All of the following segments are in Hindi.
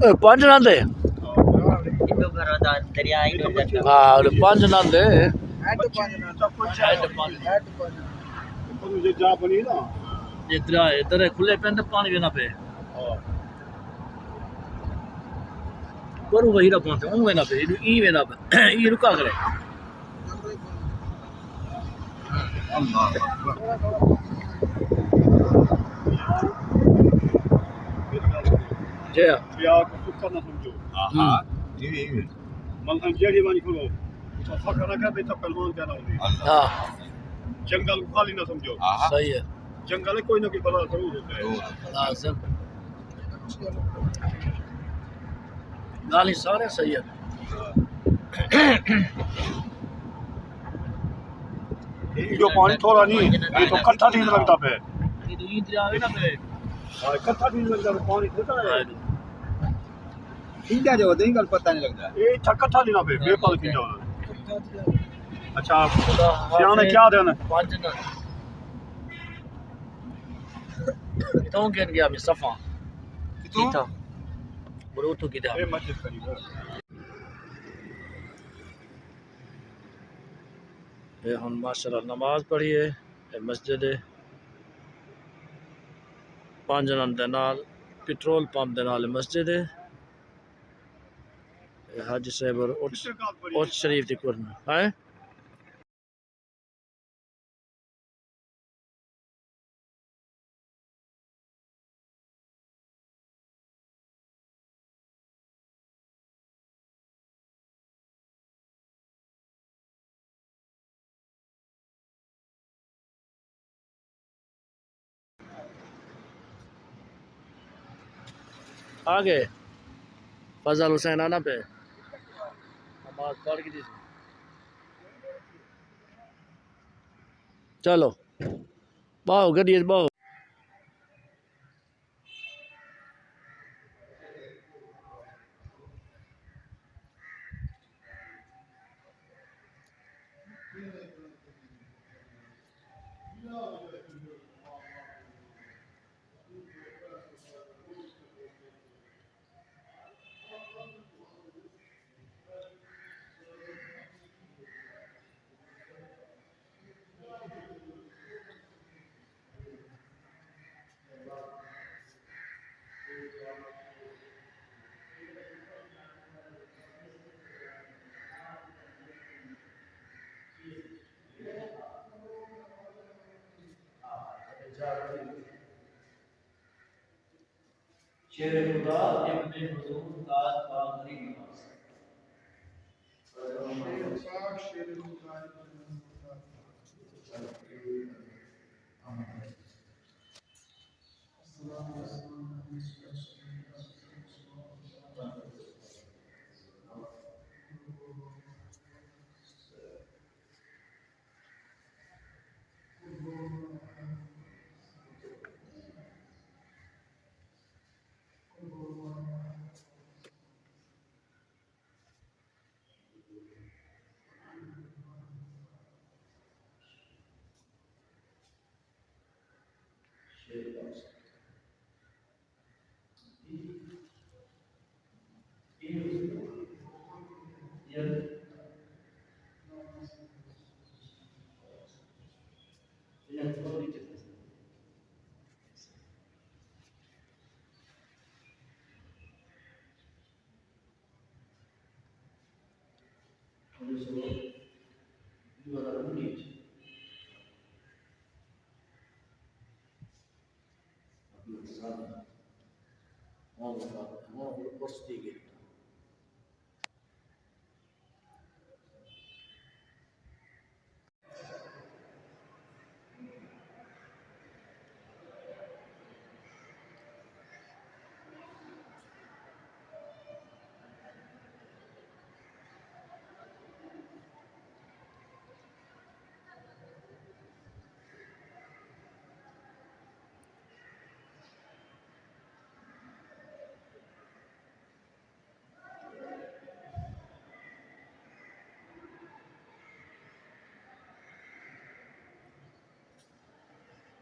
पांच नंदे हाँ पांच नंदे ये दरिया इधर खुले पे पानी देना पे पर वही ना पहुंचे ऊ वेना पे ई वेना पे ई रुका करे जय या कुछ ना समझो हाँ ये मतलब जेडी मानी करो तो फकरा का बेटा पहलवान क्या ना होगी हाँ जंगल खाली ना समझो सही है जंगल कोई ना कोई बड़ा जरूर होता है लाजम गाली सारे सही है ये जो पानी थोड़ा नहीं ये तो कट्ठा नहीं लगता पे ये तो ईद आवे ना पे कट्ठा नहीं लगता पानी देता है ठीक है जो देंगे कल पता नहीं लगता ये कट्ठा लेना पे बेपल की जाओ अच्छा सियाने क्या देना पांच ना तो क्या गया मैं सफा कितना बरो तो किधर ये मस्जिद करीब है हम माशाल्लाह नमाज पढ़ी है मस्जिद है पांच नंद दे नाल पेट्रोल पंप दे नाल मस्जिद है हाजी साहब और उर्स शरीफ दी कुर्न है आगे फजल हुसैन आना पे नमाज पढ़ के दी चलो बाहो गड्डी बाहो शेर खुदा इब्ने हुजूर ताज बागरी नमाज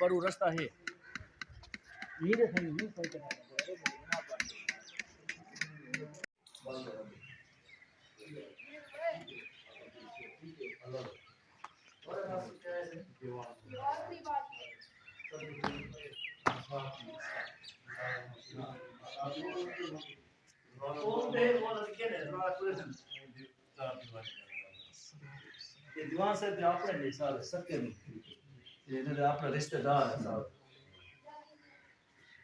परू रास्ता है दीवान से अपने नहीं सारे सत्य नहीं ये अपना रिश्तेदार है साहब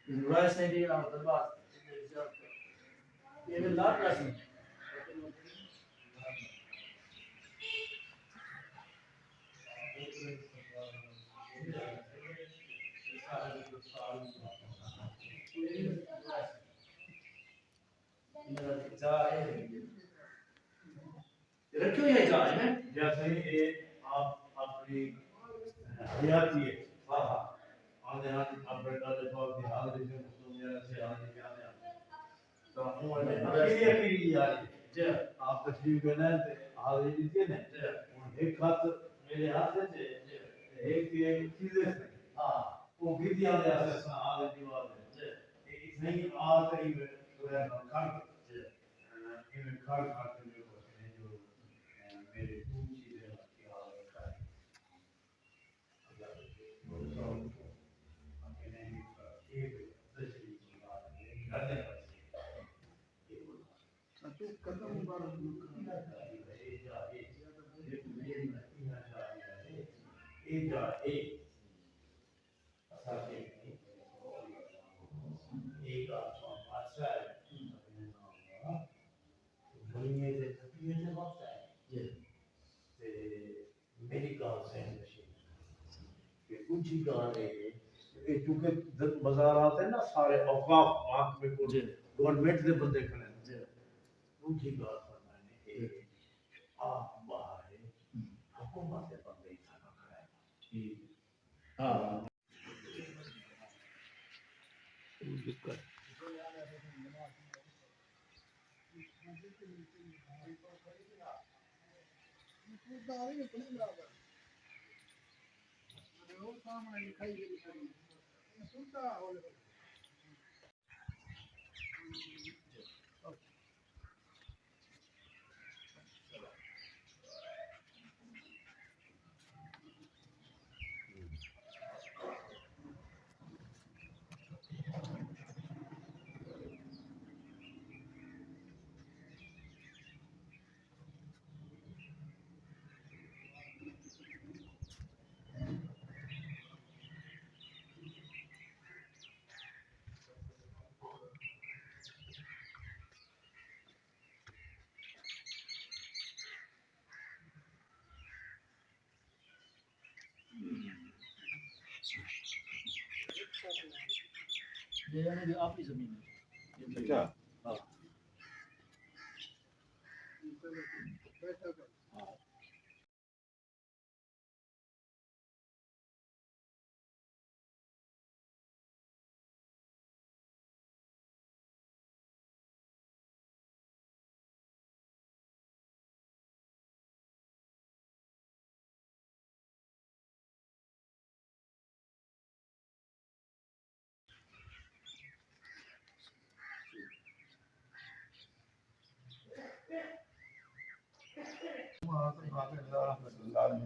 राइस नहीं दिया दरबार ये लाट राशि रखियो ये जाए हैं जैसे ये आप अपनी हयाती है हाँ हाँ आधे हाथ आप बेटा देखो आपकी हालत इसमें मुस्लिम जरा से आने के आने तो हम अकेली यार जे आप तस्वीर करना है हाल ये दीजिए ना एक हाथ मेरे हाथ से एक चीज है हाँ वो विधि आ जाए ऐसा हाल दीवार है नहीं आ कहीं तो है खान ये खान खाते हैं जो मेरे खून चीजें की हाल होता है क्योंकि बाजार आते हैं ना सारे औकाफ आंख में गवर्नमेंट के बंदे खड़े हैं दूसरी बात फरमाने आप बाहर है हुकूमत के बंदे ही थाना खड़ा है हाँ ये यानी आप ही जमीन है अच्छा हाँ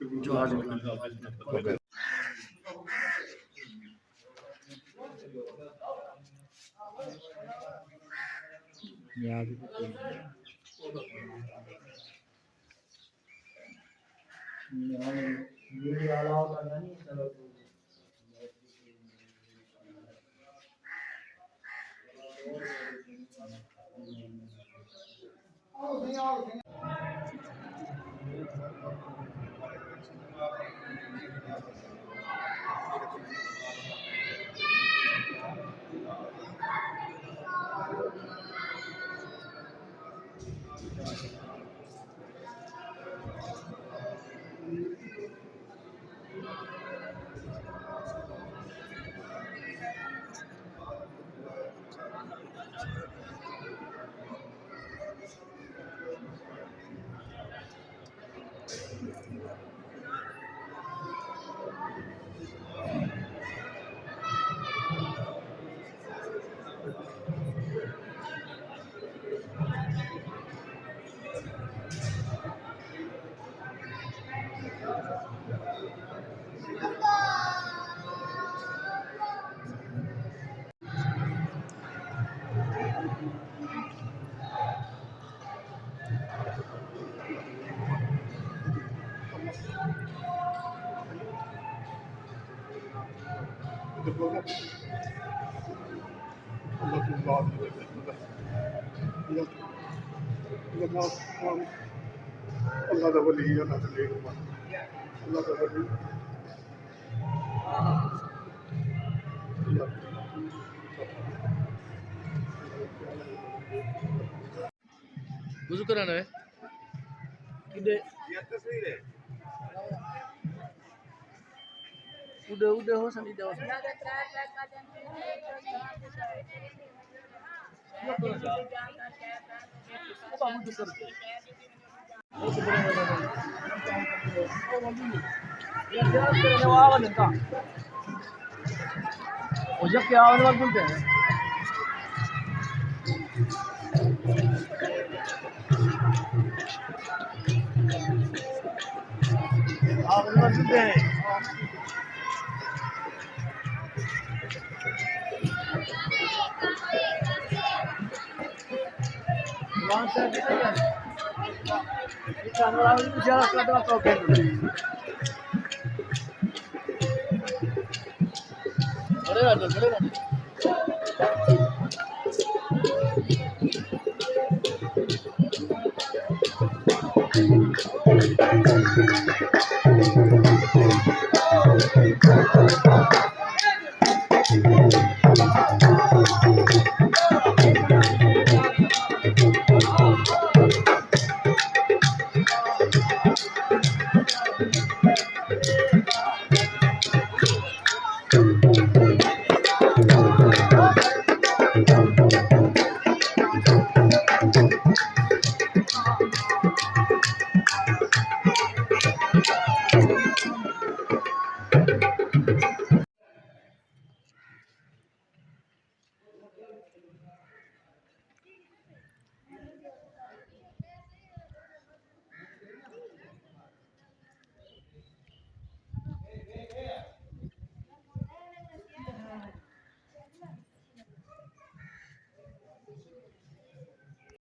जो आज अल्लाह का वली अल्लाह का नेक बंदा अल्लाह का वली वुजू कराना है किदे udah hosan di dalam के आने वाले बोलते हैं आने वाले बोलते हैं